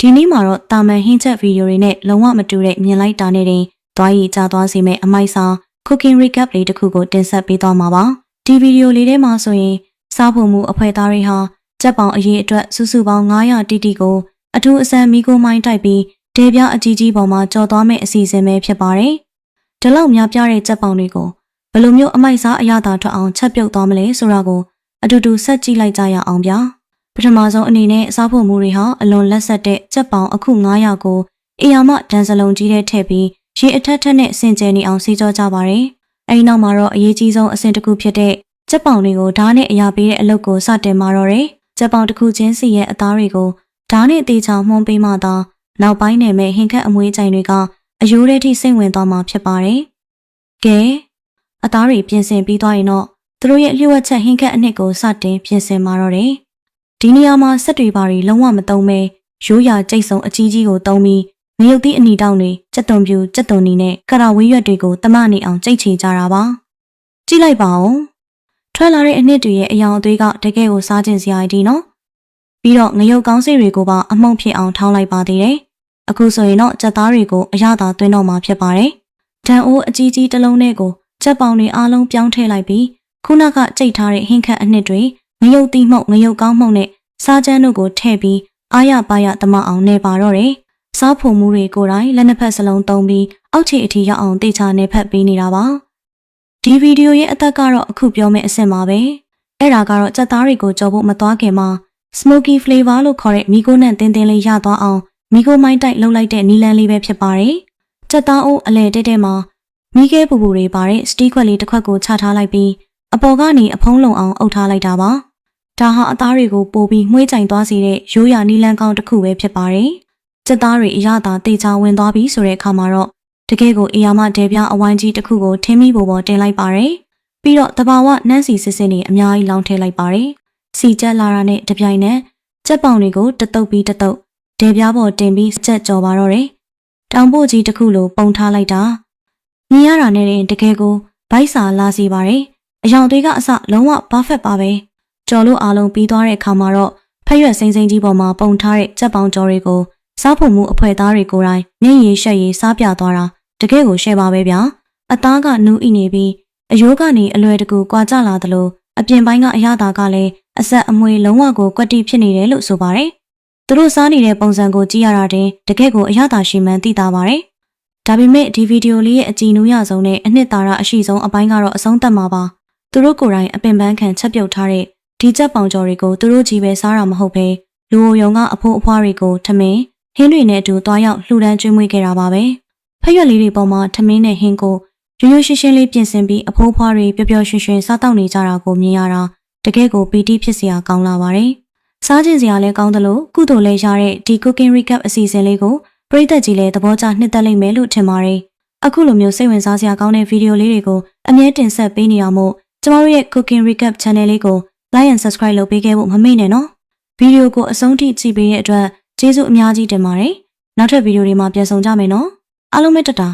ဒီနေ့မှာတော့တာမန်ဟင်းချက်ဗီဒီယိုတွေနဲ့လုံးဝမတူတဲ့မြင်လိုက်တာနဲ့တင်သွားရည်ကြသွားစေမဲ့အမိုက်စာ cooking recap လေးတစ်ခုကိုတင်ဆက်ပေးသွားမှာပါဒီဗီဒီယိုလေးထဲမှာဆိုရင်စားဖို့မှုအဖွဲသားတွေဟာကြက်ပေါင်အရေးအတွက်စုစုပေါင်း900တီတီကိုအထူးအစမ်းမီကိုမိုင်းတိုက်ပြီးဒေပြအကြီးကြီးပေါ်မှာကြော်သွားမဲ့အစီအစဉ်ပဲဖြစ်ပါတယ်ဒီလောက်များပြားတဲ့ကြက်ပေါင်တွေကိုဘယ်လိုမျိုးအမိုက်စားအရသာထွက်အောင်ချက်ပြုတ်သွားမလဲဆိုတာကိုအတူတူဆက်ကြည့်လိုက်ကြရအောင်ဗျာပထမဆုံးအနေနဲ့စားဖို့မှုတွေဟာအလွန်လက်ဆက်တဲ့ကြက်ပေါင်အခု900ကိုအေယာမဒန်စလုံးကြီးထဲထည့်ပြီးရေအထက်ထက်နဲ့ဆင်ကျဲနေအောင်စီကြောကြပါတယ်အဲဒီနောက်မှာတော့အရေးကြီးဆုံးအဆင့်တစ်ခုဖြစ်တဲ့ကြက်ပေါင်တွေကိုဓာတ်နဲ့အရာပေးတဲ့အလုပ်ကိုစတင်မှာတော့တယ်ကြက်ပေါင်တစ်ခုချင်းစီရဲ့အသားတွေကိုဓာတ်နဲ့တေချာမှုန်းပေးမှသာနောက်ပိုင်းနယ်မဲ့ဟင်ခက်အမွေးကြိုင်တွေကအယိုးထဲထိစိတ်ဝင်သွားမှာဖြစ်ပါတယ်ကဲအသားတွေပြင်ဆင်ပြီးသွားရင်တော့သူတို့ရဲ့လျှို့ဝှက်ချက်ဟင်ခက်အနှစ်ကိုစတင်ပြင်ဆင်မှာတော့တယ်ဒီနေရာမှာစက်တွေပါတွေလုံးဝမသုံးပဲရိုးရာကြိတ်ဆုံအကြီးကြီးကိုသုံးပြီးငရုတ်သီးအနီတောင်တွေကြက်သွန်ပြူကြက်သွန်နီနဲ့ကရာဝေးရွက်တွေကိုတမနေအောင်ကြိတ်ချေကြတာပါကြည့်လိုက်ပါဦးထွက်လာတဲ့အနှစ်တွေရဲ့အယောင်အသွေးကတကယ်ကိုစားကျင်စရာကြီးနော်ပြီးတော့ငရုတ်ကောင်းစိတ်တွေကိုပါအမှုန့်ဖြစ်အောင်ထောင်းလိုက်ပါသေးတယ်အခုဆိုရင်တော့ကြက်သားတွေကိုအရသာသွင်းတော့မှာဖြစ်ပါတယ်ဒန်အိုးအကြီးကြီးတစ်လုံးနဲ့ကိုကြက်ပေါင်တွေအားလုံးပြောင်းထည့်လိုက်ပြီးခုနကကြိတ်ထားတဲ့ဟင်းခတ်အနှစ်တွေငရုတ်သီးမှုန့်ငရုတ်ကောင်းမှုန့်နဲ့စားကြမ်းတို့ကိုထည့်ပြီးအားရပါရတမအောင်နေပါတော့တယ်စားဖို့မှုတွေကိုယ်တိုင်လက်နှစ်ဖက်စလုံးသုံးပြီးအောက်ခြေအထိရောက်အောင်တေချာနေဖက်ပေးနေတာပါဒီဗီဒီယိုရဲ့အသက်ကတော့အခုပြောမယ့်အဆင့်ပါပဲအဲ့ဒါကတော့ကြက်သားတွေကိုကြော်ဖို့မသွားခင်မှာ smoky flavor လို့ခေါ်တဲ့မီကိုနဲ့တင်းတင်းလေးရသွားအောင်မီကိုမိုင်းတိုက်လှုပ်လိုက်တဲ့နီလန်းလေးပဲဖြစ်ပါတယ်ကြက်သားအိုးအလဲတဲတဲမှာမီးခဲပူပူတွေပါတဲ့စတီးခွက်လေးတစ်ခွက်ကိုချထားလိုက်ပြီးအပေါ်ကနေအဖုံးလုံအောင်အုပ်ထားလိုက်တာပါဒါဟာအသားတွေကိုပိုပြီးမှွေးကြိုင်သွားစေတဲ့ရိုးရာနီလန်းကောင်းတစ်ခုပဲဖြစ်ပါတယ်ကြက်သားတွေအရသာတေချာဝင်သွားပြီဆိုတဲ့အခါမှာတော့တကယ်ကိုအေယာမဒဲပြအဝိုင်းကြီးတစ်ခုကိုထင်းမီပေါ်တင်လိုက်ပါတယ်ပြီးတော့တဘာဝနန်းစီစစ်စစ်နေအများကြီးလောင်းထည့်လိုက်ပါတယ်စီကြက်လာတာနဲ့တပြိုင်နက်ကြက်ပေါင်တွေကိုတတုပ်ပြီးတတုပ်ဒဲပြပေါ်တင်ပြီးကြက်ကြော်ပါတော့တယ်တောင်ပို့ကြီးတစ်ခုလိုပုံထားလိုက်တာမြင်ရတာနဲ့တကယ်ကိုဗိုက်စာလာစီပါတယ်အယောင်တွေကအစလုံးဝဘာဖက်ပါပဲကြော်လို့အားလုံးပြီးသွားတဲ့အခါမှာတော့ဖက်ရွက်စိမ့်စိမ့်ကြီးပေါ်မှာပုံထားတဲ့ကြက်ပေါင်ကြော်တွေကိုစားဖို့မှုအဖွဲသားတွေကိုယ်တိုင်မျက်ရည်ရှက်ရည်စားပြသွားတာတကယ်ကိုရှယ်ပါပဲဗျာအသားကနူးအိနေပြီးအယိုးကနေအလွယ်တကူကွာကျလာသလိုအပြင်ပိုင်းကအရသာကလည်းအဆက်အမွေလုံးဝကိုကွက်တိဖြစ်နေတယ်လို့ဆိုပါတယ်သူတို့စားနေတဲ့ပုံစံကိုကြည့်ရတာတင်တကယ်ကိုအရသာရှိမှန်းသိတာပါတယ်ဒါပေမဲ့ဒီဗီဒီယိုလေးရဲ့အကြည့်နူးရဆုံးနဲ့အနှစ်သာရအရှိဆုံးအပိုင်းကတော့အဆုံးသတ်မှာပါသူတို့ကိုယ်တိုင်အပင်ပန်းခံချက်ပြုတ်ထားတဲ့ဒီကြက်ပေါင်ကြော်တွေကိုသူတို့ကြီးပဲစားတာမဟုတ်ပဲလူအိုယုံကအဖိုးအဖွားတွေကိုထမင်းဟင်းတွေနဲ့အတူတွားရောက်လှူဒန်းကျွေးမွေးခဲ့တာပါပဲဖက်ရွက်လေးတွေပေါ်မှာထမင်းနဲ့ဟင်းကိုရိုးရိုးရှင်းရှင်းလေးပြင်ဆင်ပြီးအဖိုးအဖွားတွေပျော်ပျော်ရွှင်ရွှင်စားတောက်နေကြတာကိုမြင်ရတာတကယ်ကိုပီတိဖြစ်စရာကောင်းလာပါတယ်စားခြင်းစရာလည်းကောင်းသလိုကုသိုလ်လည်းရတဲ့ဒီ cooking recap အစီအစဉ်လေးကိုပရိသတ်ကြီးလည်းသဘောကျနှစ်သက်လိမ့်မယ်လို့ထင်ပါတယ်အခုလိုမျိုးစိတ်ဝင်စားစရာကောင်းတဲ့ဗီဒီယိုလေးတွေကိုအမြဲတင်ဆက်ပေးနေအောင်မို့ကျမတို့ရဲ့ cooking recap channel လေးကို like and subscribe လုပ်ပေးခဲ့ဖို့မမေ့နဲ့နော်ဗီဒီယိုကိုအဆုံးထိကြည့်ပေးတဲ့အတွက်ကျေးဇူးအများကြီးတင်ပါတယ်နောက်ထပ်ဗီဒီယိုတွေမှာပြန်ဆောင်ကြမယ်နော်အားလုံးပဲတတာ